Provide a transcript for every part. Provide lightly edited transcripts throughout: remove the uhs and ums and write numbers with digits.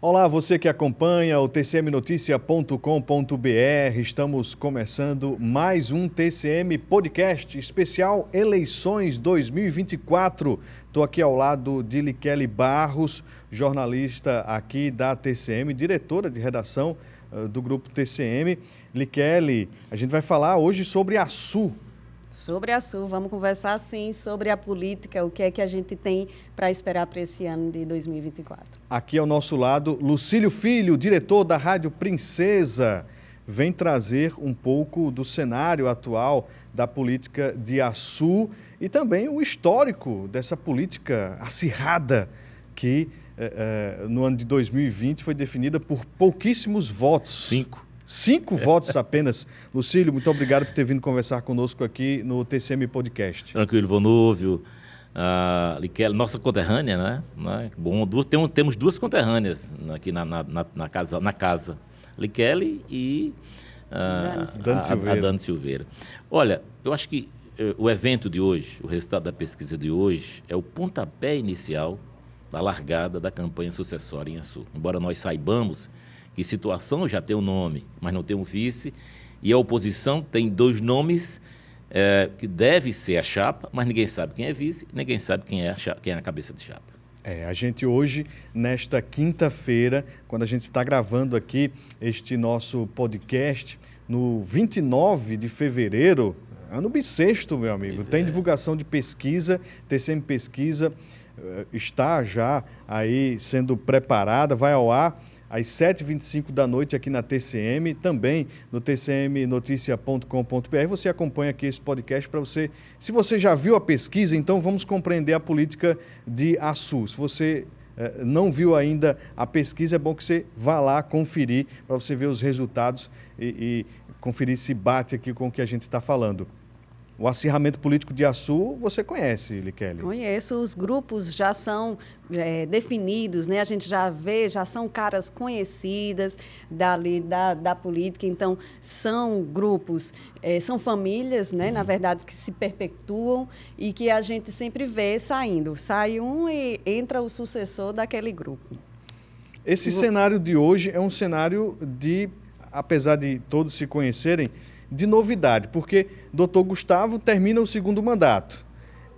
Olá, você que acompanha o tcmnoticia.com.br, estamos começando mais um TCM Podcast especial Eleições 2024. Estou aqui ao lado de Likeli Barros, jornalista aqui da TCM, diretora de redação do grupo TCM. Likeli, a gente vai falar hoje sobre a Açu. Sobre a Açu, vamos conversar sim sobre a política, o que é que a gente tem para esperar para esse ano de 2024. Aqui ao nosso lado, Lucílio Filho, diretor da Rádio Princesa, vem trazer um pouco do cenário atual da política de Açu e também o histórico dessa política acirrada que no ano de 2020 foi definida por pouquíssimos votos. 5 votos apenas. Lucílio, muito obrigado por ter vindo conversar conosco aqui no TCM Podcast. Tranquilo, Vonúvio, Likeli, nossa conterrânea, né? Bom, temos duas conterrâneas aqui na casa. Likeli e a Dani Silveira. Olha, eu acho que o evento de hoje, o resultado da pesquisa de hoje, é o pontapé inicial da largada da campanha sucessória em Açu. Embora nós saibamos que situação já tem um nome, mas não tem um vice, e a oposição tem 2 nomes que deve ser a chapa, mas ninguém sabe quem é vice, ninguém sabe quem é a cabeça de chapa. A gente hoje, nesta quinta-feira, quando a gente está gravando aqui este nosso podcast, no 29 de fevereiro, ano bissexto, meu amigo, tem divulgação de pesquisa, TCM Pesquisa está já aí sendo preparada, vai ao ar às 7h25 da noite aqui na TCM, também no tcmnoticia.com.br. Você acompanha aqui esse podcast para você. Se você já viu a pesquisa, então vamos compreender a política de Açu. Se você não viu ainda a pesquisa, é bom que você vá lá conferir para você ver os resultados e conferir se bate aqui com o que a gente está falando. O acirramento político de Açu, você conhece, Likeli? Conheço, os grupos já são definidos, né? A gente já vê, já são caras conhecidas da política, então são grupos, são famílias, né? Na verdade, que se perpetuam e que a gente sempre vê saindo. Sai um e entra o sucessor daquele grupo. Esse cenário de hoje é um cenário de, apesar de todos se conhecerem, de novidade, porque Dr. Gustavo termina o 2º mandato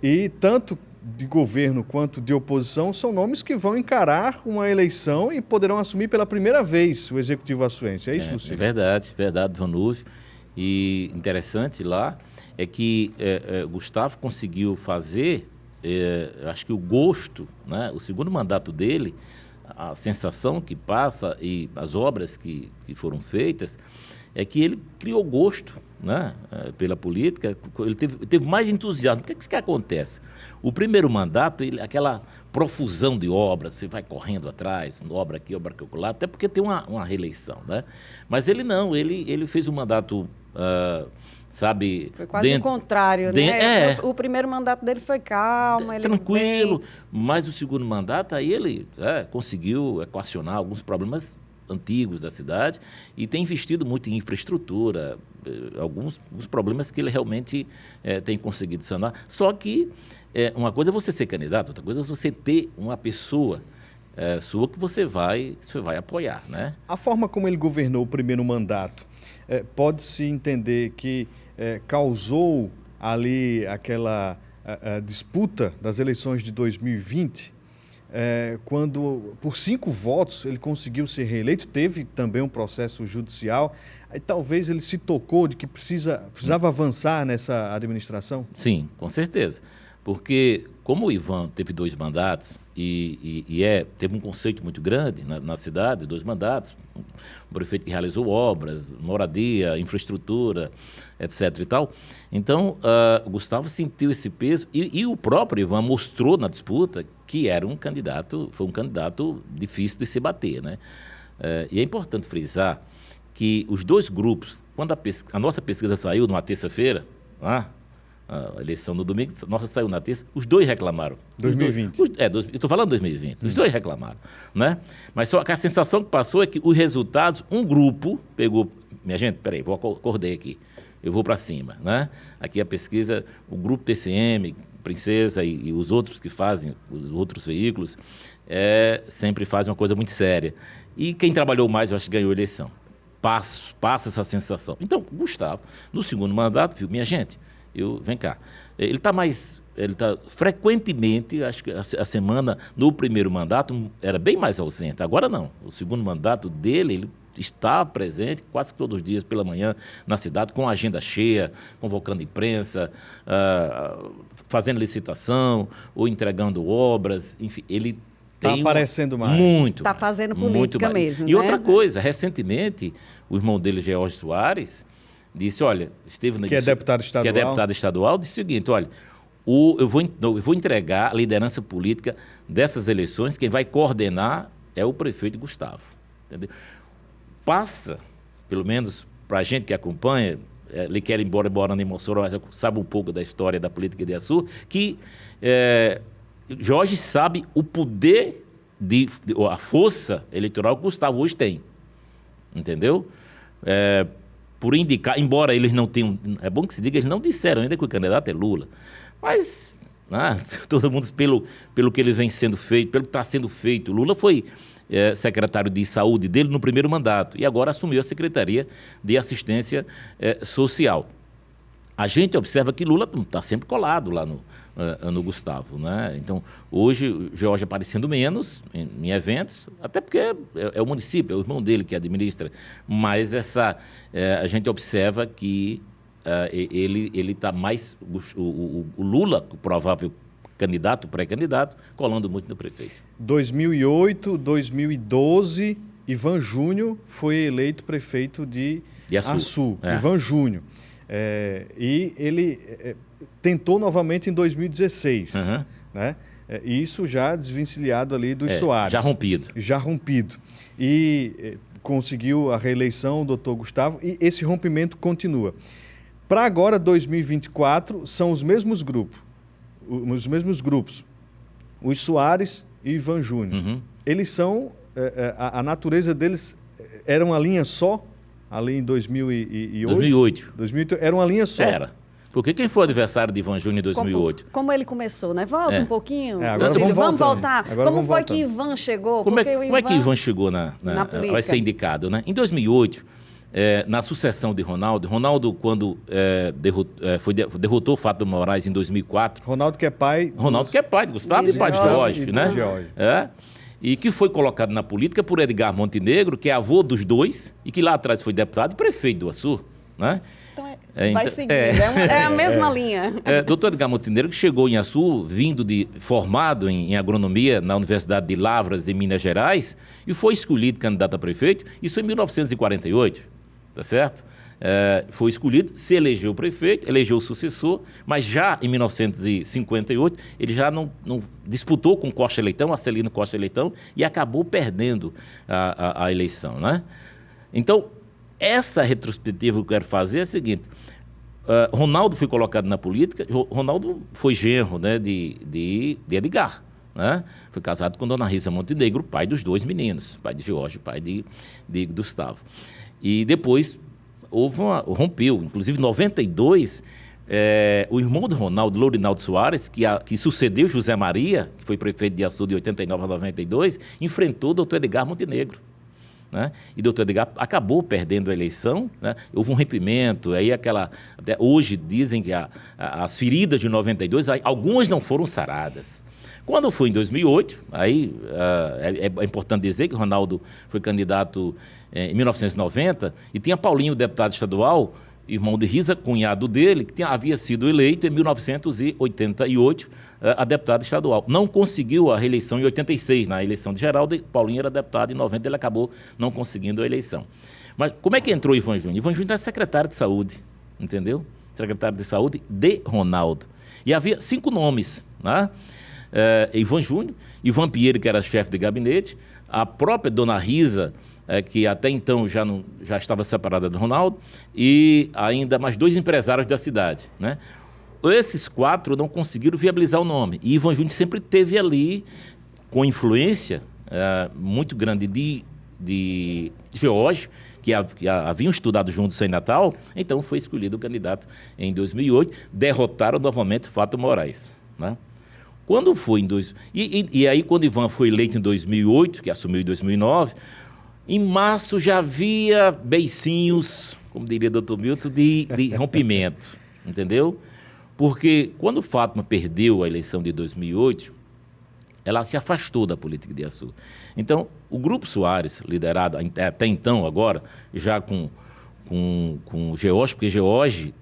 e tanto de governo quanto de oposição são nomes que vão encarar uma eleição e poderão assumir pela primeira vez o Executivo açuense. É isso, Lucílio? Verdade, Vanúvio. E interessante lá é que Gustavo conseguiu fazer, acho que o gosto, né, o 2º mandato dele, a sensação que passa e as obras que foram feitas, é que ele criou gosto, né, pela política, ele teve mais entusiasmo. O que é que acontece? O primeiro mandato, aquela profusão de obras, você vai correndo atrás, obra aqui, obra lá, até porque tem uma reeleição, né? Mas ele não, ele fez um mandato, sabe... Foi quase o contrário, né? O primeiro mandato dele foi calmo, tranquilo, mas o 2º mandato, aí ele conseguiu equacionar alguns problemas antigos da cidade e tem investido muito em infraestrutura, alguns problemas que ele realmente tem conseguido sanar. Só que uma coisa é você ser candidato, outra coisa é você ter uma pessoa sua que você vai apoiar, né? A forma como ele governou o primeiro mandato, pode-se entender que causou ali aquela disputa das eleições de 2020, quando por 5 votos ele conseguiu ser reeleito, teve também um processo judicial, aí talvez ele se tocou de que precisava avançar nessa administração? Sim, com certeza, porque como o Ivan teve 2 mandatos teve um conceito muito grande na cidade, 2 mandatos, um prefeito que realizou obras, moradia, infraestrutura, etc. e tal. Então, o Gustavo sentiu esse peso e o próprio Ivan mostrou na disputa que foi um candidato difícil de se bater, né? E é importante frisar que os 2 grupos, quando a nossa pesquisa saiu numa terça-feira, a eleição no domingo, nossa saiu na terça, os 2 reclamaram. 2020. Eu estou falando 2020, os 2 reclamaram, né? Mas só que a sensação que passou é que os resultados, um grupo pegou, minha gente, peraí, acordei aqui, eu vou para cima, né? Aqui a pesquisa, o grupo TCM, Princesa e os outros que fazem, os outros veículos, sempre faz uma coisa muito séria. E quem trabalhou mais, eu acho que ganhou a eleição. Passa essa sensação. Então, Gustavo, no segundo mandato, viu, minha gente, vem cá, ele está frequentemente, acho que a semana, no primeiro mandato, era bem mais ausente. Agora não. O segundo mandato dele, ele está presente quase todos os dias pela manhã na cidade, com a agenda cheia, convocando imprensa, fazendo licitação ou entregando obras, enfim, ele está aparecendo mais. Muito. Está fazendo política mesmo. E outra coisa, recentemente, o irmão dele, George Soares, disse, olha, que é deputado estadual, disse o seguinte, olha, eu vou entregar a liderança política dessas eleições, quem vai coordenar é o prefeito Gustavo. Entendeu? Passa, pelo menos para a gente que acompanha, ele quer ir embora em Mossoró, mas sabe um pouco da história da política de Açu, que Jorge sabe o poder, a força eleitoral que Gustavo hoje tem. Entendeu? Por indicar, embora eles não tenham, é bom que se diga, eles não disseram ainda que o candidato é Lula, mas todo mundo, pelo que ele vem sendo feito, pelo que está sendo feito, Lula foi secretário de saúde dele no primeiro mandato e agora assumiu a Secretaria de Assistência Social. A gente observa que Lula está sempre colado lá no Gustavo, né? Então, hoje, o George aparecendo menos em eventos, até porque é o município, é o irmão dele que administra, mas a gente observa que ele está mais... O Lula, o provável candidato, pré-candidato, colando muito no prefeito. 2008, 2012, Ivan Júnior foi eleito prefeito de Açu. Ivan Júnior. E ele tentou novamente em 2016, né? Isso já desvencilhado ali dos Soares. Já rompido. E conseguiu a reeleição, o doutor Gustavo, e esse rompimento continua. Para agora, 2024, são os mesmos grupos. Os Soares e Ivan Júnior. Eles são, a natureza deles era uma linha só, ali em 2008. 2008 era uma linha só. Era. Porque quem foi o adversário de Ivan Júnior em 2008? Como ele começou, né? Volta um pouquinho. Vamos voltar. Como foi que Ivan chegou? Como é que Ivan chegou vai ser indicado, né? Em 2008, na sucessão de Ronaldo, quando derrotou Fátima Moraes em 2004... Ronaldo que é pai de Gustavo e pai de Jorge, né? E que foi colocado na política por Edgar Montenegro, que é avô dos dois, e que lá atrás foi deputado e prefeito do Açu, né? Então, vai seguindo, é a mesma linha. Doutor Edgar Montenegro, que chegou em Açu, formado em agronomia na Universidade de Lavras, em Minas Gerais, e foi escolhido candidato a prefeito, isso em 1948, tá certo? Foi escolhido, se elegeu prefeito, elegeu o sucessor, mas já em 1958 ele já não disputou com Costa Leitão, Arcelino Costa Leitão, e acabou perdendo a eleição, né? Então, essa retrospectiva que eu quero fazer é a seguinte: Ronaldo foi colocado na política, Ronaldo foi genro, né, de Edgar, né? Foi casado com Dona Risa Montenegro, pai dos dois meninos, pai de Jorge, pai de Gustavo. E depois rompeu, inclusive em 92, o irmão do Ronaldo, Lourinaldo Soares, que sucedeu José Maria, que foi prefeito de Açu de 89 a 92, enfrentou o doutor Edgar Montenegro, né? E o doutor Edgar acabou perdendo a eleição, né? Houve um rompimento, aí até hoje dizem que as feridas de 92, algumas não foram saradas. Quando foi em 2008, aí é importante dizer que o Ronaldo foi candidato em 1990 e tinha Paulinho, deputado estadual, irmão de Risa, cunhado dele, que havia sido eleito em 1988 a deputado estadual. Não conseguiu a reeleição em 86, na eleição de Geraldo, Paulinho era deputado em 90, ele acabou não conseguindo a eleição. Mas como é que entrou Ivan Júnior? Ivan Júnior era secretário de saúde, entendeu? Secretário de saúde de Ronaldo. E havia 5 nomes, né? Ivan Júnior, Ivan Pinheiro, que era chefe de gabinete, a própria Dona Risa, que até então já estava separada do Ronaldo, e ainda mais 2 empresários da cidade, né? Esses 4 não conseguiram viabilizar o nome. E Ivan Júnior sempre teve ali, com influência muito grande de George, que haviam estudado juntos em Natal, então foi escolhido o candidato em 2008, derrotaram novamente Fátima Moraes, né? Quando foi em e aí, quando Ivan foi eleito em 2008, que assumiu em 2009, em março já havia beicinhos, como diria o doutor Milton, de rompimento, entendeu? Porque quando Fátima perdeu a eleição de 2008, ela se afastou da política de Açu. Então, o Grupo Soares, liderado até então, agora, já com o George, porque George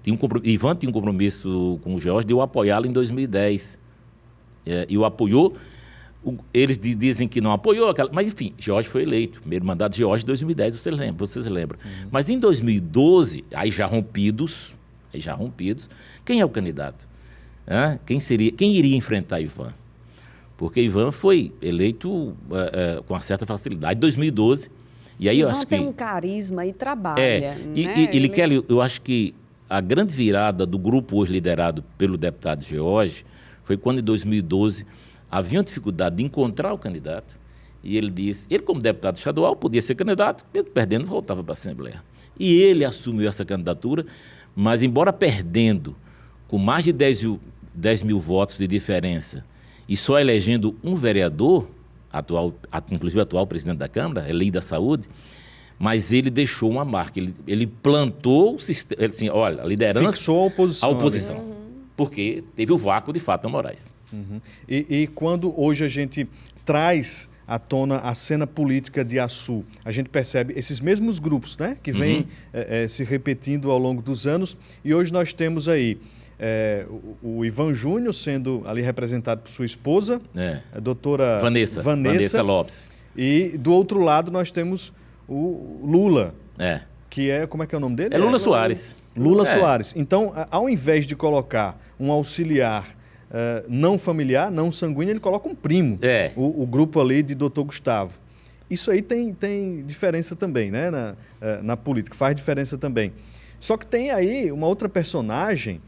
Ivan tinha um compromisso com o George de o apoiá-lo em 2010. E o apoiou. Eles dizem que não apoiou, mas enfim, George foi eleito. Primeiro mandato de George em 2010, vocês lembram. Mas em 2012, aí já rompidos, quem é o candidato? Quem iria enfrentar Ivan? Porque Ivan foi eleito com uma certa facilidade. Em 2012, e aí eu acho que... tem um carisma e trabalha. Kelly, eu acho que a grande virada do grupo hoje liderado pelo deputado George foi quando, em 2012, havia uma dificuldade de encontrar o candidato, e ele disse, ele como deputado estadual podia ser candidato, mesmo perdendo, voltava para a Assembleia. E ele assumiu essa candidatura, mas embora perdendo com mais de 10 mil votos de diferença, e só elegendo um vereador, inclusive o atual presidente da Câmara, Eli da Saúde, mas ele deixou uma marca, ele plantou o sistema, assim, olha, a liderança... Fixou a oposição. Porque teve o vácuo de Fátima Moraes. E quando hoje a gente traz à tona a cena política de Açu, a gente percebe esses mesmos grupos, né, que vêm se repetindo ao longo dos anos, e hoje nós temos aí o Ivan Júnior sendo ali representado por sua esposa, a doutora Vanessa Lopes. E do outro lado nós temos o Lula, que como é que é o nome dele? Lula Soares. Lula Soares. Então, ao invés de colocar um auxiliar não familiar, não sanguíneo, ele coloca um primo, o grupo ali de Dr. Gustavo. Isso aí tem diferença também, né, na política, faz diferença também. Só que tem aí uma outra personagem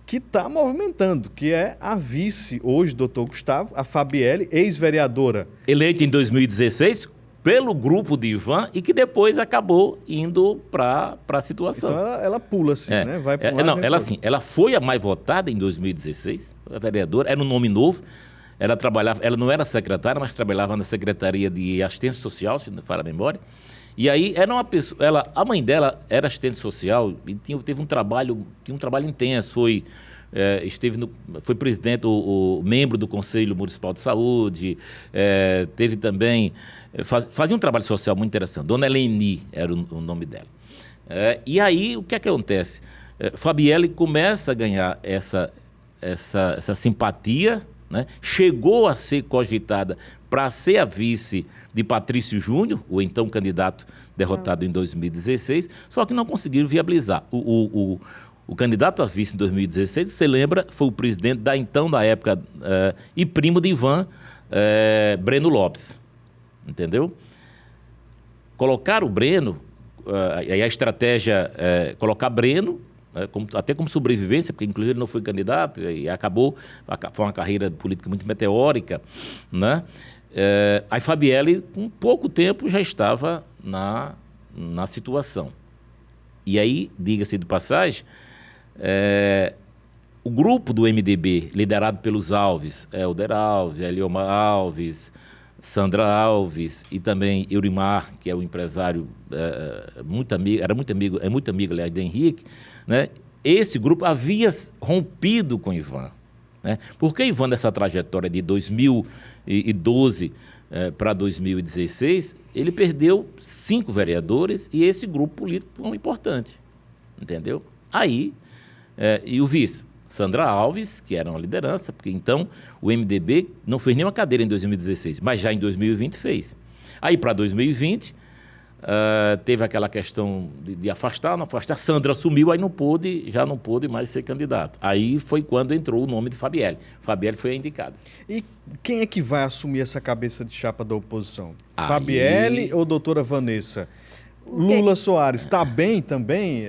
que está movimentando, que é a vice hoje, Dr. Gustavo, a Fabielle, ex-vereadora. Eleita em 2016 pelo grupo de Ivan e que depois acabou indo para a situação. Então ela pula assim, né? Vai para um lado, ela foi a mais votada em 2016, a vereadora, era um nome novo, ela não era secretária, mas trabalhava na Secretaria de Assistência Social, se não me falha a memória. E aí era uma pessoa, a mãe dela era assistente social e teve um trabalho intenso, foi presidente, membro do Conselho Municipal de Saúde, teve também, fazia um trabalho social muito interessante. Dona Eleni era o nome dela. E aí o que acontece? Fabielle começa a ganhar essa simpatia, né? Chegou a ser cogitada para ser a vice de Patrício Júnior, o então candidato derrotado em 2016, só que não conseguiram viabilizar. O candidato a vice em 2016, você lembra, foi o presidente na época, e primo de Ivan, Breno Lopes, entendeu? Colocaram o Breno, aí a estratégia é colocar Breno, até como sobrevivência, porque inclusive ele não foi candidato e foi uma carreira política muito meteórica, né? A Fabielle, com pouco tempo, já estava na situação. E aí, diga-se de passagem, o grupo do MDB, liderado pelos Alves, Helder Alves, Eliomar Alves, Sandra Alves e também Eurimar, que é o empresário muito amigo, é muito amigo, aliás, de Henrique, né? Esse grupo havia rompido com Ivan, né? Porque Ivan, nessa trajetória de 2012 para 2016, ele perdeu 5 vereadores e esse grupo político foi importante, entendeu? Aí, e o vice, Sandra Alves, que era uma liderança, porque então o MDB não fez nenhuma cadeira em 2016, mas já em 2020 fez. Aí para 2020, teve aquela questão de afastar, não afastar, Sandra assumiu, aí já não pôde mais ser candidato. Aí foi quando entrou o nome de Fabielle. Fabielle foi a indicada. E quem é que vai assumir essa cabeça de chapa da oposição? Fabielle ou doutora Vanessa? Lula Soares está bem também,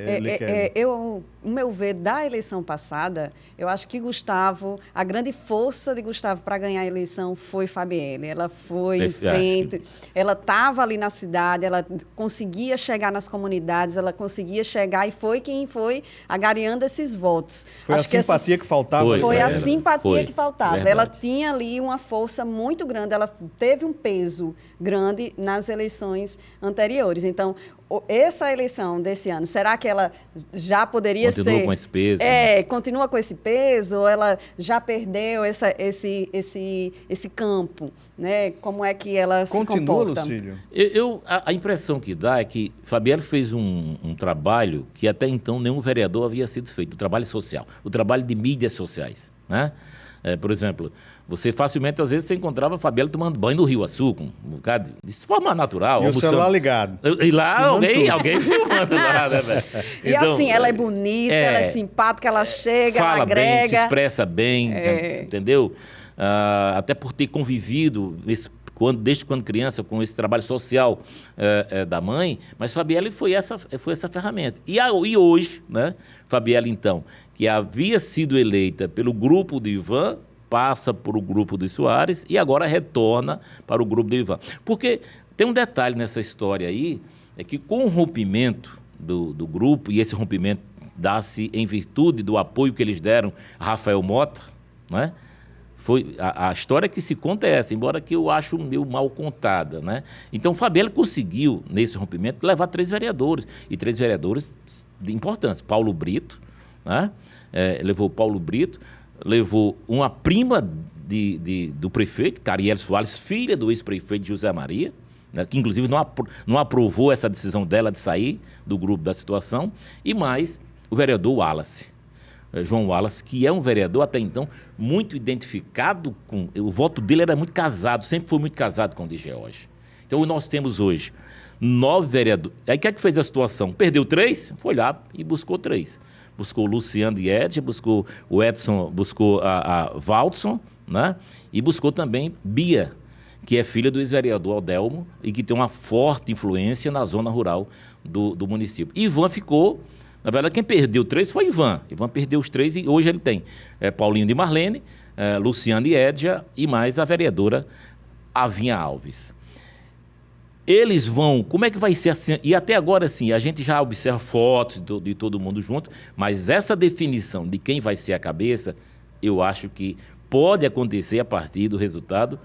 o meu ver, da eleição passada, eu acho que Gustavo, a grande força de Gustavo para ganhar a eleição foi Fabielle. Ela foi em frente, ela estava ali na cidade, ela conseguia chegar nas comunidades, ela conseguia chegar e foi quem foi agariando esses votos. Foi acho a simpatia que faltava. Foi a simpatia que faltava. Verdade. Ela tinha ali uma força muito grande, ela teve um peso grande nas eleições anteriores. Então, essa eleição desse ano, será que ela já poderia ser... Continua com esse peso. Continua com esse peso, ou ela já perdeu esse campo, né? Como é que ela se comporta? Lucílio? A impressão que dá é que Fabielle fez um trabalho que até então nenhum vereador havia sido feito, o trabalho social, o trabalho de mídias sociais, né? Por exemplo, você facilmente, às vezes, você encontrava a Fabielle tomando banho no Rio Açu, com um bocado de forma natural. E almoçando. O celular ligado. E lá alguém filmando lá, né, velho? E então, assim, ela é bonita, ela é simpática, ela chega, ela agrega. Fala bem, se expressa bem, entendeu? Até por ter convivido desde quando criança com esse trabalho social da mãe, mas Fabielle foi essa ferramenta. E hoje, né, Fabielle, então, que havia sido eleita pelo grupo do Ivan, passa para o grupo dos Soares e agora retorna para o grupo do Ivan. Porque tem um detalhe nessa história aí, é que com o rompimento do grupo, e esse rompimento dá-se em virtude do apoio que eles deram a Rafael Mota, né? Foi a história que se conta é essa, embora que eu acho meio mal contada, né? Então, Fabielle conseguiu, nesse rompimento, levar 3 vereadores, e 3 vereadores importantes. Paulo Brito, né? Levou Paulo Brito, levou uma prima do prefeito, Carielle Soares, filha do ex-prefeito José Maria, né? Que inclusive não aprovou essa decisão dela de sair do grupo da situação, e mais o vereador Wallace. João Wallace, que é um vereador até então muito identificado com... O voto dele era muito casado, sempre foi muito casado com o de George. Então, nós temos hoje 9 vereadores. Aí, o que é que fez a situação? Perdeu 3, foi lá e buscou 3. Buscou o Luciano de Edson, buscou o Edson, buscou a Valdson, né? E buscou também Bia, que é filha do ex-vereador Aldelmo e que tem uma forte influência na zona rural do município. Ivan ficou... Na verdade, quem perdeu 3 foi Ivan. Ivan perdeu os 3 e hoje ele tem Paulinho de Marlene, Luciano de Edja e mais a vereadora Avinha Alves. Eles vão... Como é que vai ser assim? E até agora, assim, a gente já observa fotos de todo mundo junto, mas essa definição de quem vai ser a cabeça, eu acho que pode acontecer a partir do resultado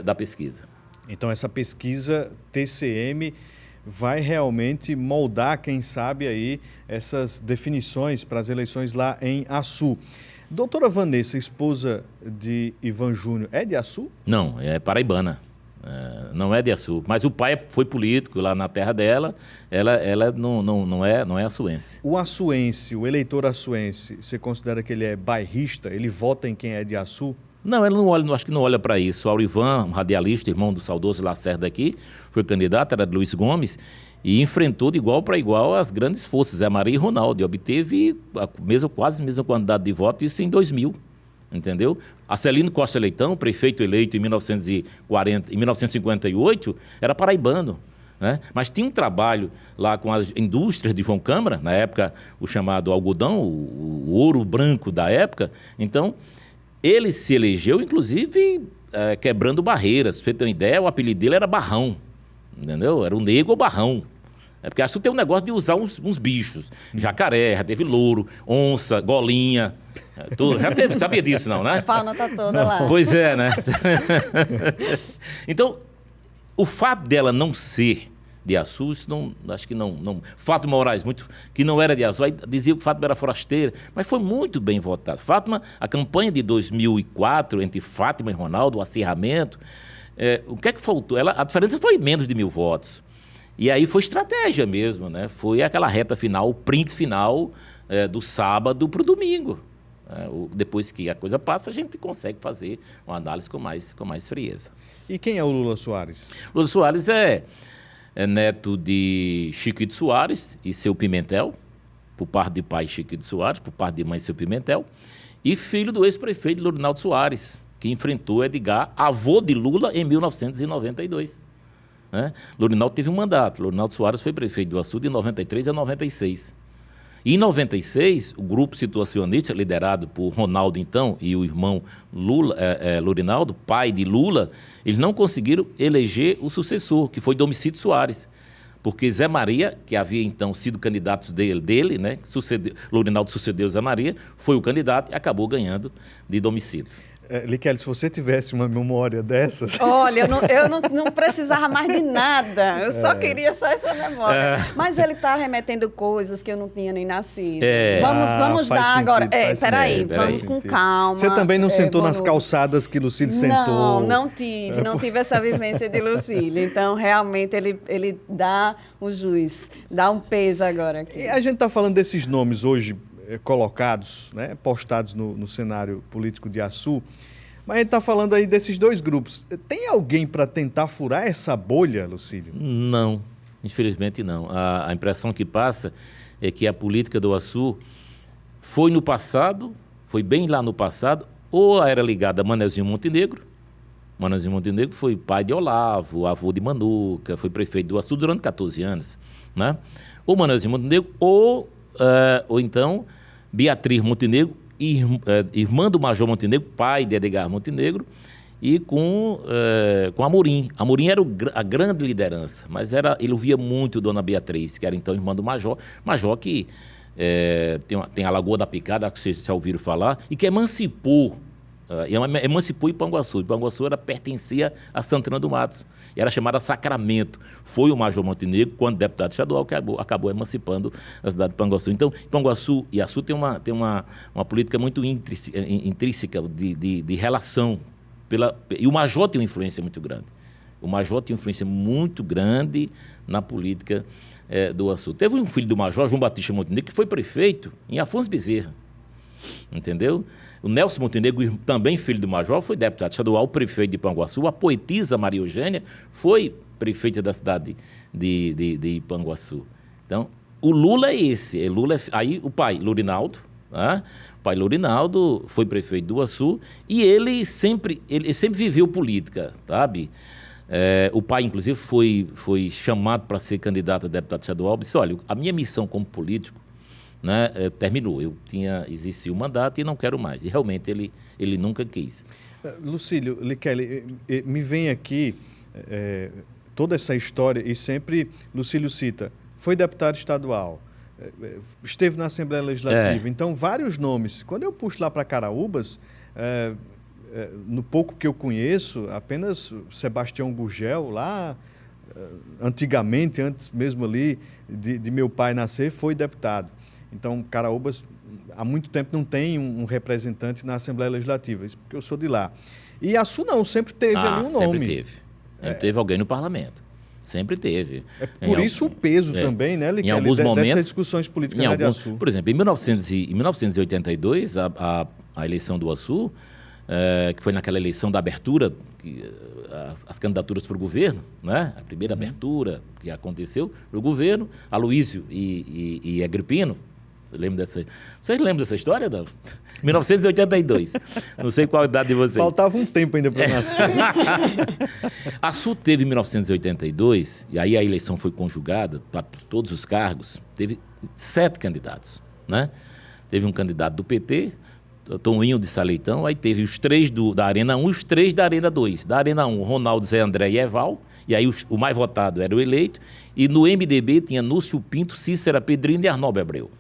da pesquisa. Então, essa pesquisa TCM... vai realmente moldar, quem sabe, aí essas definições para as eleições lá em Açu. Doutora Vanessa, esposa de Ivan Júnior, é de Açu? Não, é paraibana. Não é de Açu. Mas o pai foi político lá na terra dela, ela não é açuense. O açuense, o eleitor açuense, você considera que ele é bairrista? Ele vota em quem é de Açu? Não, ela não olha, acho que não olha para isso. O Aurivan, um radialista, irmão do saudoso Lacerda aqui, foi candidato, era de Luiz Gomes, e enfrentou de igual para igual as grandes forças, Zé Maria e Ronaldo, e obteve quase a mesma quantidade de votos, isso em 2000, entendeu? Acelino Costa Leitão, prefeito eleito em 1958, era paraibano, né? Mas tinha um trabalho lá com as indústrias de João Câmara, na época o chamado algodão, o ouro branco da época, então... Ele se elegeu, inclusive, quebrando barreiras. Pra você ter uma ideia, o apelido dele era Barrão, entendeu? Era o Nego ou Barrão. Porque acho que tem um negócio de usar uns bichos. Jacaré, já teve louro, onça, golinha. Tudo. Já teve, sabia disso não, né? A fauna tá toda lá. Pois é, né? Então, o fato dela não ser de Açu, acho que não. Fátima Moraes, que não era de Açu, aí dizia que Fátima era forasteira, mas foi muito bem votado. Fátima, a campanha de 2004, entre Fátima e Ronaldo, o acirramento, o que é que faltou? A diferença foi menos de 1000 votos. E aí foi estratégia mesmo, né? Foi aquela reta final, o print final do sábado para o domingo. Depois que a coisa passa, a gente consegue fazer uma análise com mais frieza. E quem é o Lula Soares? Lula Soares é neto de Chiquito Soares e seu Pimentel, por parte de pai Chiquito Soares, por parte de mãe seu Pimentel, e filho do ex-prefeito Lorinaldo Soares, que enfrentou Edgar, avô de Lula, em 1992. Lorinaldo teve um mandato. Lorinaldo Soares foi prefeito do Açu de 93 a 96. E em 96, o grupo situacionista, liderado por Ronaldo então e o irmão Lorinaldo, pai de Lula, eles não conseguiram eleger o sucessor, que foi Domicílio Soares. Porque Zé Maria, que havia então sido candidato dele, né, Lorinaldo sucedeu Zé Maria, foi o candidato e acabou ganhando de Domicílio. Likelly, se você tivesse uma memória dessas... Olha, eu não precisava mais de nada, eu só queria só essa memória. Mas ele está remetendo coisas que eu não tinha nem nascido. Vamos dar sentido, agora. Peraí, vamos com calma. Você também não sentou nas calçadas que Lucílio sentou? Não tive essa vivência de Lucílio. Então, realmente, ele dá o juiz, dá um peso agora aqui. E a gente está falando desses nomes hoje colocados, né, postados no cenário político de Açu, mas a gente está falando aí desses dois grupos. Tem alguém para tentar furar essa bolha, Lucílio? Não, infelizmente não. A impressão que passa é que a política do Açu foi no passado, foi bem lá no passado, ou era ligada a Manelzinho Montenegro. Manelzinho Montenegro foi pai de Olavo, avô de Manuca, foi prefeito do Açu durante 14 anos, né? Ou Manelzinho Montenegro, ou então Beatriz Montenegro, irmã do Major Montenegro, pai de Edgar Montenegro, e com Amorim. Amorim era a grande liderança, mas ele ouvia muito Dona Beatriz, que era então irmã do Major que tem a Lagoa da Picada, que vocês já ouviram falar, e que emancipou Ipanguaçu. Ipanguaçu pertencia a Santana do Matos, e era chamada Sacramento. Foi o Major Montenegro, quando deputado estadual, que acabou emancipando a cidade de Ipanguaçu. Então, Ipanguaçu e Açu tem uma política muito intrínseca de relação. E o Major tem uma influência muito grande. O Major tem uma influência muito grande na política do Açu. Teve um filho do Major, João Batista Montenegro, que foi prefeito em Afonso Bezerra. Entendeu? O Nelson Montenegro, também filho do Major, foi deputado estadual, prefeito de Ipanguaçu. A poetisa Maria Eugênia foi prefeita da cidade de Ipanguaçu. Então, o Lula é esse. Aí o pai, Lorinaldo, né? O pai Lorinaldo foi prefeito do Açu e ele sempre viveu política, sabe? O pai, inclusive, foi chamado para ser candidato a deputado estadual. Disse, olha, a minha missão como político, né, terminou. Existia um mandato e não quero mais. E realmente ele nunca quis. Lucílio, Likelly, me vem aqui toda essa história e sempre Lucílio cita, foi deputado estadual, esteve na Assembleia Legislativa, então vários nomes. Quando eu puxo lá para Caraúbas, no pouco que eu conheço, apenas Sebastião Gurgel, lá antigamente, antes mesmo ali de meu pai nascer, foi deputado. Então, Caraúbas, há muito tempo não tem um representante na Assembleia Legislativa, isso porque eu sou de lá. E Açu não, sempre teve ali um nome. Sempre teve. Sempre teve alguém no parlamento. Sempre teve. Por isso o peso também, né, Likelly, em alguns momentos, dessas discussões políticas de Açu. Por exemplo, em 1982, a eleição do Açu, que foi naquela eleição da abertura, as candidaturas para o governo, né? A primeira abertura que aconteceu para o governo, Aloísio e Agripino. Vocês lembram dessa história, não? 1982. Não sei qual a idade de vocês. Faltava um tempo ainda para nascer. A Açu teve em 1982, e aí a eleição foi conjugada para todos os cargos, teve 7 candidatos, né? Teve um candidato do PT, Toninho de Saleitão, aí teve os 3 da Arena 1 e os 3 da Arena 2. Da Arena 1, Ronaldo, Zé André e Eval, e aí o mais votado era o eleito, e no MDB tinha Núcio Pinto, Cícera Pedrino e Arnaldo Abreu.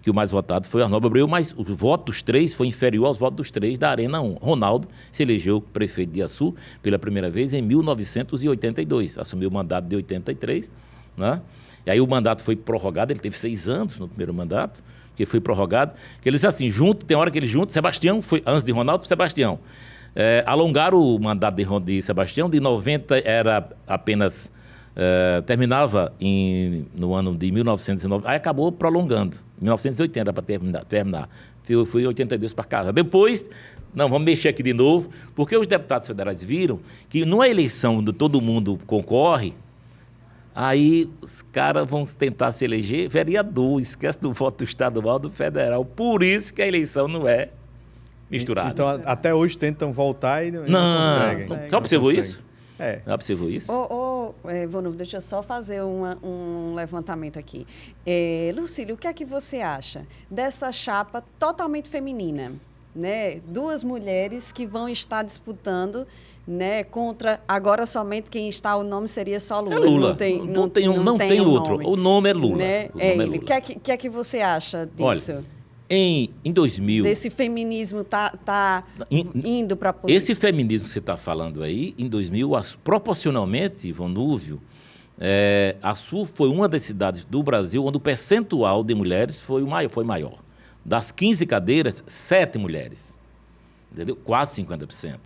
Que o mais votado foi Arnaldo Abreu, mas o voto dos 3 foi inferior aos votos dos 3 da Arena 1. Ronaldo se elegeu prefeito de Açu pela primeira vez em 1982, assumiu o mandato de 83, né? E aí o mandato foi prorrogado, ele teve 6 anos no primeiro mandato, que foi prorrogado, que eles assim, tem hora que eles juntam, Sebastião, foi antes de Ronaldo, Sebastião. Alongaram o mandato de Sebastião, de 90 era apenas, terminava no ano de 1909, aí acabou prolongando, 1980 era para terminar, foi em 82 para casa. Depois, não, vamos mexer aqui de novo, porque os deputados federais viram que numa eleição onde todo mundo concorre, aí os caras vão tentar se eleger vereador, esquece do voto estadual, do federal. Por isso que a eleição não é misturada. Então, até hoje tentam voltar e não conseguem. Já observou isso? Já observou isso? Vonuf, deixa eu só fazer um levantamento aqui. Lucílio, o que é que você acha dessa chapa totalmente feminina? Né? Duas mulheres que vão estar disputando, né, contra... Agora somente quem está o nome seria só Lula. É Lula. Não tem outro. Nome. O nome é Lula. Né? O nome é ele. Lula. O que é que você acha disso? Olha, em 2000... Desse feminismo tá indo para a política? Esse feminismo que você está falando aí, em 2000, proporcionalmente, Vonúvio, a Sul foi uma das cidades do Brasil onde o percentual de mulheres foi maior. Das 15 cadeiras, 7 mulheres. Entendeu? Quase 50%.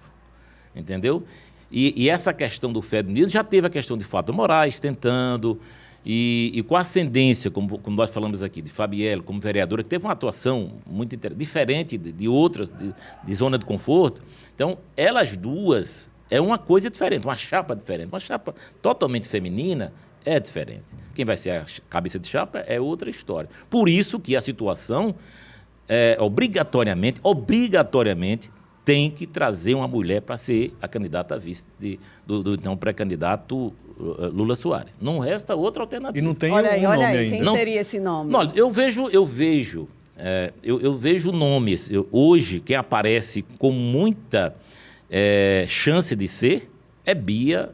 Entendeu? E essa questão do feminismo já teve a questão de Fátima Moraes tentando, e com a ascendência, como nós falamos aqui, de Fabielle como vereadora, que teve uma atuação muito diferente de outras, de zona de conforto. Então, elas duas, é uma coisa diferente, uma chapa diferente. Uma chapa totalmente feminina é diferente. Quem vai ser a cabeça de chapa é outra história. Por isso que a situação, obrigatoriamente, tem que trazer uma mulher para ser a candidata a vice do então pré-candidato Lula Soares. Não resta outra alternativa. E não tem olha aí, ainda. Quem seria esse nome? Não, eu vejo nomes. Hoje, quem aparece com muita chance de ser é Bia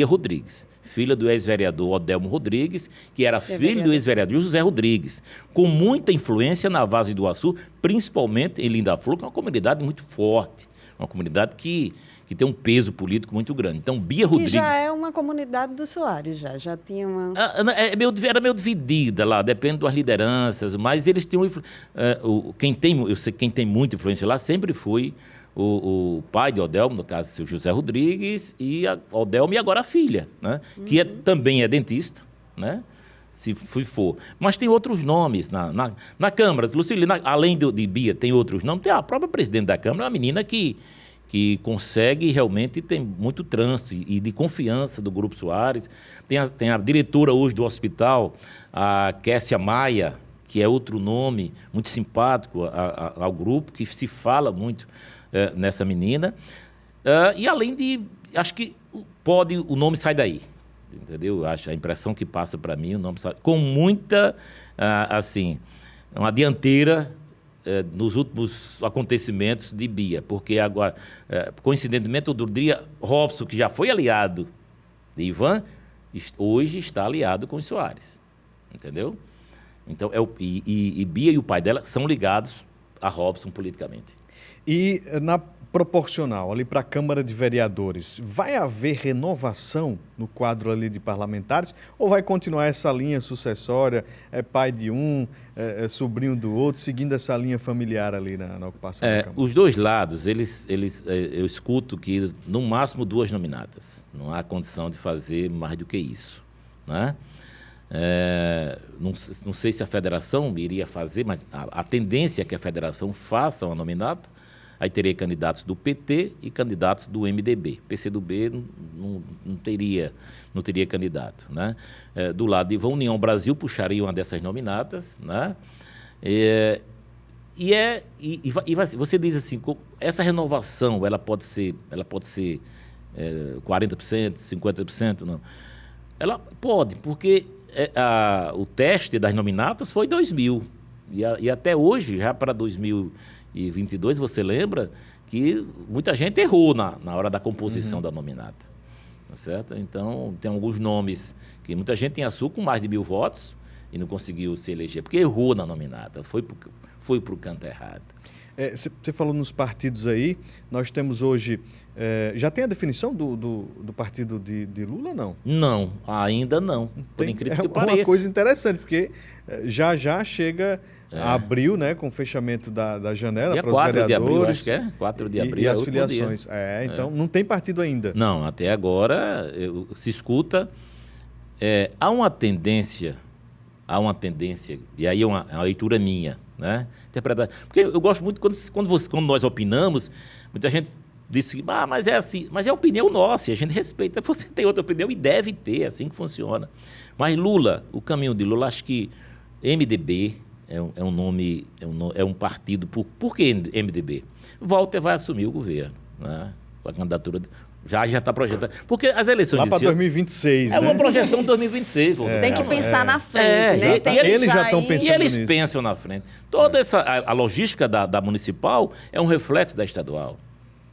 Rodrigues, filha do ex-vereador Odelmo Rodrigues, que era filho do ex-vereador José Rodrigues, com muita influência na Várzea do Iguaçu, principalmente em Linda Flor, que é uma comunidade muito forte, uma comunidade que tem um peso político muito grande. Então, Bia Rodrigues... Que já é uma comunidade do Soares, já tinha uma... Era meio dividida lá, depende das lideranças, mas eles tinham... Eu sei que quem tem muita influência lá sempre foi o pai de Odelmo, no caso, o José Rodrigues, e a Odelmo, e agora a filha, né? Que também é dentista, né? Se for. Mas tem outros nomes na Câmara. Lucílio, além de Bia, tem outros nomes. Tem a própria presidente da Câmara, uma menina que consegue realmente ter muito trânsito e de confiança do Grupo Soares. Tem a diretora hoje do hospital, a Kessia Maia, que é outro nome muito simpático ao grupo, que se fala muito nessa menina. E além de... Acho que o nome sai daí. Entendeu? Acho a impressão que passa para mim, o nome sai com muita, uma dianteira nos últimos acontecimentos de Bia, porque agora, coincidentemente, eu diria, Robson, que já foi aliado de Ivan, hoje está aliado com os Soares. Entendeu? Então, Bia e o pai dela são ligados a Robson politicamente. E na proporcional, ali para a Câmara de Vereadores, vai haver renovação no quadro ali de parlamentares ou vai continuar essa linha sucessória, pai de um, sobrinho do outro, seguindo essa linha familiar ali na ocupação da Câmara? Os dois lados, eu escuto que no máximo 2 nominatas. Não há condição de fazer mais do que isso, né? Não sei se a federação iria fazer, mas a tendência é que a federação faça uma nominata. Aí teria candidatos do PT e candidatos do MDB. PCdoB não teria candidato, né? Do lado de União Brasil puxaria uma dessas nominatas, né? Você diz assim, essa renovação ela pode ser 40%, 50%, não? Ela pode, porque o teste das nominatas foi 2000 e até hoje, já para 2022, você lembra que muita gente errou na hora da composição da nominata, tá certo? Então, tem alguns nomes que muita gente tem com mais de 1000 votos e não conseguiu se eleger, porque errou na nominata, foi para o canto errado. Você falou nos partidos aí, nós temos hoje... já tem a definição do partido de Lula, não? Não, ainda não, por incrível que pareça. É uma coisa interessante, porque já chega a abril, né, com o fechamento da janela para os vereadores. 4 de abril, acho que é, 4 de abril. E as filiações. Então não tem partido ainda. Não, até agora se escuta, há uma tendência, e aí é uma leitura minha, né? Interpretar. Porque eu gosto muito quando nós opinamos, muita gente diz que mas é assim, mas é a opinião nossa, e a gente respeita. Você tem outra opinião e deve ter, é assim que funciona. Mas Lula, o caminho de Lula, acho que MDB é um nome, é um partido. Por que MDB? Walter vai assumir o governo, né? Com a candidatura Já está projetando. Porque as eleições lá para desse ano 2026, é né? uma projeção de 2026. Tem que pensar na frente, né? Tem que eles já estão sair. pensando E eles nisso. pensam na frente. Toda a logística da municipal é um reflexo da estadual.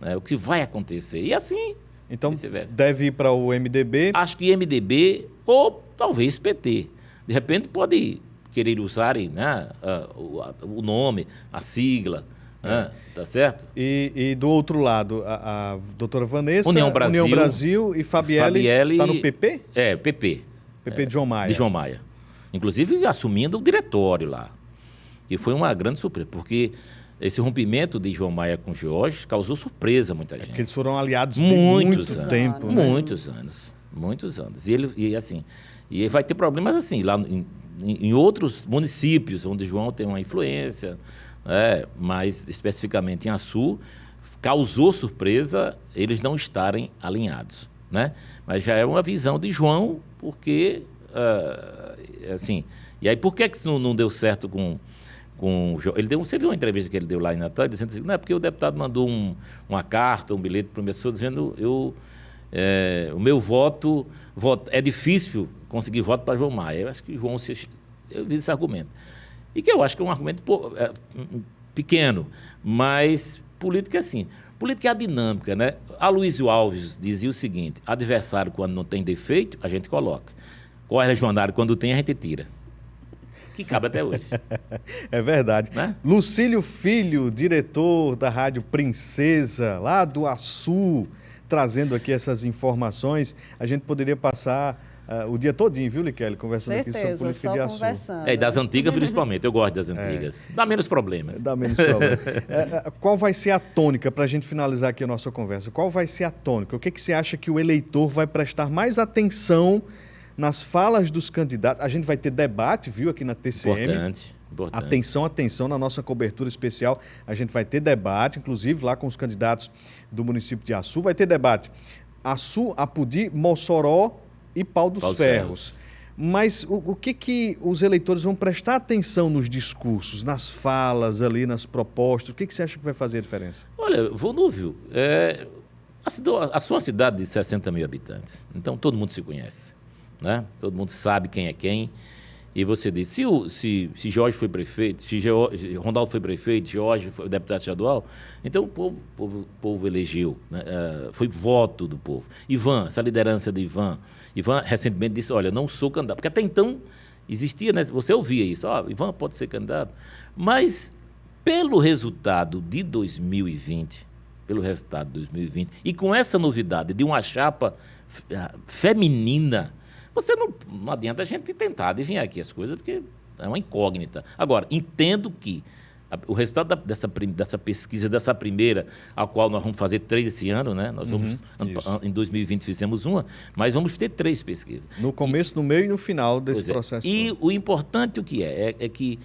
Né? O que vai acontecer. E assim, Então, vice-versa. deve ir para o MDB. Acho que MDB ou talvez PT. De repente pode querer usarem, né, o nome, a sigla, né, tá certo? E do outro lado, a doutora Vanessa, União Brasil e Fabielle está no PP? É, PP. PP de João Maia. De João Maia. Inclusive assumindo o diretório lá. Que foi uma grande surpresa, porque esse rompimento de João Maia com Jorge causou surpresa a muita gente. Porque eles foram aliados de Muitos muito anos. tempo. Né? Muitos anos. Muitos anos. E vai ter problemas assim, lá em outros municípios, onde João tem uma influência, né, mas especificamente em Açu, causou surpresa eles não estarem alinhados. Né? Mas já é uma visão de João, porque, assim, e aí por que isso não deu certo com ele deu, você viu uma entrevista que ele deu lá em Natal, dizendo assim, não é porque o deputado mandou uma carta, um bilhete para uma pessoa dizendo o meu voto é difícil conseguir voto para João Maia. Eu acho que eu vi esse argumento. E que eu acho que é um argumento pequeno, mas política é assim. Política é a dinâmica, né? Aloysio Alves dizia o seguinte, adversário quando não tem defeito, a gente coloca. Correligionário quando tem, a gente tira. Que cabe até hoje. É verdade. Né? Lucílio Filho, diretor da Rádio Princesa, lá do Açu, trazendo aqui essas informações. A gente poderia passar o dia todinho, viu, Likelly, conversando aqui sobre política de Açu. Conversando. E das antigas principalmente, eu gosto das antigas. Dá menos problemas. Dá menos problema. Qual vai ser a tônica, para a gente finalizar aqui a nossa conversa, qual vai ser a tônica? O que você acha que o eleitor vai prestar mais atenção nas falas dos candidatos? A gente vai ter debate, viu, aqui na TCM. Importante. Atenção, na nossa cobertura especial, a gente vai ter debate, inclusive lá com os candidatos do município de Açu, vai ter debate. Açu, Apodi, Mossoró e Pau dos Ferros. Mas o que os eleitores vão prestar atenção nos discursos, nas falas ali, nas propostas? O que você acha que vai fazer a diferença? Olha, Vonúvio, a sua cidade de 60 mil habitantes, então todo mundo se conhece. Né? Todo mundo sabe quem é quem. E você diz, se Jorge foi prefeito, se Ronaldo foi prefeito, Jorge foi deputado estadual, então o povo elegeu, né? Foi voto do povo. Ivan, essa liderança de Ivan recentemente disse, olha, não sou candidato, porque até então existia, né? Você ouvia isso, Ivan pode ser candidato, mas pelo resultado de 2020, e com essa novidade de uma chapa feminina, você não adianta a gente tentar adivinhar aqui as coisas, porque é uma incógnita. Agora, entendo que o resultado dessa pesquisa, dessa primeira, a qual nós vamos fazer 3 esse ano, né? Nós vamos, em 2020 fizemos uma, mas vamos ter 3 pesquisas. No começo, no meio e no final desse processo. E todo. o importante o que é que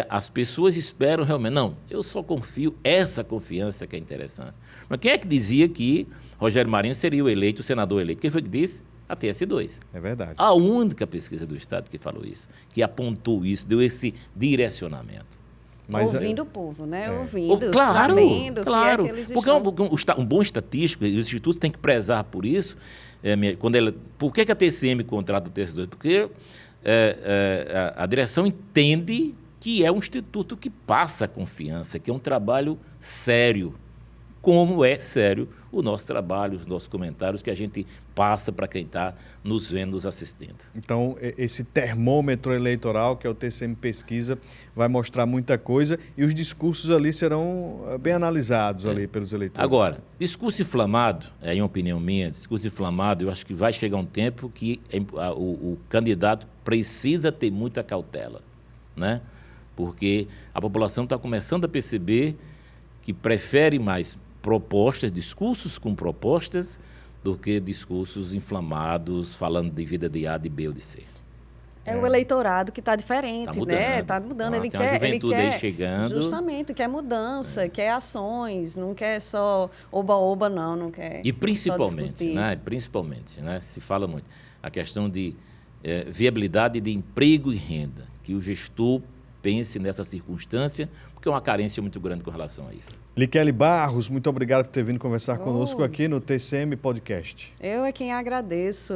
as pessoas esperam realmente. Não, eu só confio, essa confiança que é interessante. Mas quem é que dizia que Rogério Marinho seria o senador eleito? Quem foi que disse? A TS2. É verdade. A única pesquisa do Estado que falou isso, que apontou isso, deu esse direcionamento. Mas, ouvindo o povo, né? Ouvindo, claro, sabendo claro. que é que eles porque estão... um bom estatístico, e os institutos têm que prezar por isso. Por que a TCM contrata o TS2? Porque a direção entende que é um instituto que passa confiança, que é um trabalho sério, como é sério o nosso trabalho, os nossos comentários que a gente passa para quem está nos vendo, nos assistindo. Então, esse termômetro eleitoral, que é o TCM Pesquisa, vai mostrar muita coisa e os discursos ali serão bem analisados ali pelos eleitores. Agora, discurso inflamado, em opinião minha, discurso inflamado, eu acho que vai chegar um tempo que o candidato precisa ter muita cautela, né? Porque a população está começando a perceber que prefere mais propostas, discursos com propostas, do que discursos inflamados, falando de vida de A, de B ou de C. É o eleitorado que está diferente, né? Está mudando. Ele tem uma juventude aí chegando. Justamente, quer mudança, quer ações, não quer só oba-oba, não quer. E principalmente, né? Se fala muito, a questão de viabilidade de emprego e renda, que o gestor pense nessa circunstância, porque que é uma carência muito grande com relação a isso. Liquele Barros, muito obrigado por ter vindo conversar conosco aqui no TCM Podcast. Eu é quem agradeço.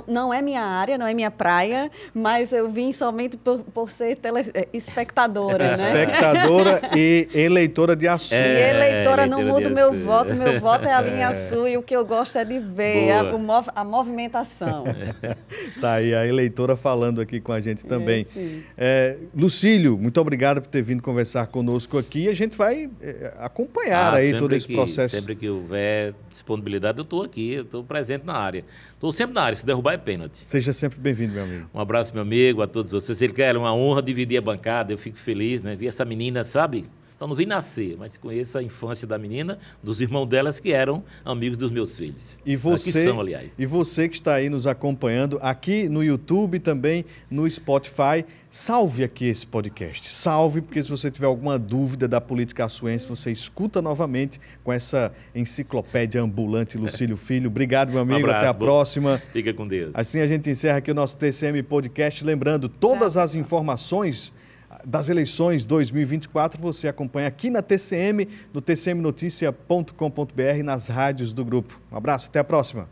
Não é minha área, não é minha praia, mas eu vim somente por ser espectadora, né? Espectadora e eleitora de Açu. E eleitora não eleitora muda de meu Açu. voto, meu voto é a linha Açu e o que eu gosto é de ver a movimentação. Tá aí a eleitora falando aqui com a gente também. Sim. Lucílio, muito obrigado por ter vindo conversar conosco aqui. A gente vai acompanhar aí todo esse processo. Sempre que houver disponibilidade, eu estou aqui, eu estou presente na área. Estou sempre na área, se derrubar é pênalti. Seja sempre bem-vindo, meu amigo. Um abraço, meu amigo, a todos vocês. Ele quer uma honra dividir a bancada, eu fico feliz, né? Vi essa menina, sabe? Então não vi nascer, mas conheço a infância da menina, dos irmãos delas que eram amigos dos meus filhos. E você, aqui são, aliás. E você que está aí nos acompanhando, aqui no YouTube, também no Spotify, salve aqui esse podcast. Salve, porque se você tiver alguma dúvida da política açuense, você escuta novamente com essa enciclopédia ambulante Lucílio Filho. Obrigado, meu amigo. Um abraço, até a próxima. Fica com Deus. Assim a gente encerra aqui o nosso TCM Podcast. Lembrando, todas as informações das eleições 2024 você acompanha aqui na TCM, no tcmnoticia.com.br, nas rádios do grupo. Um abraço, até a próxima.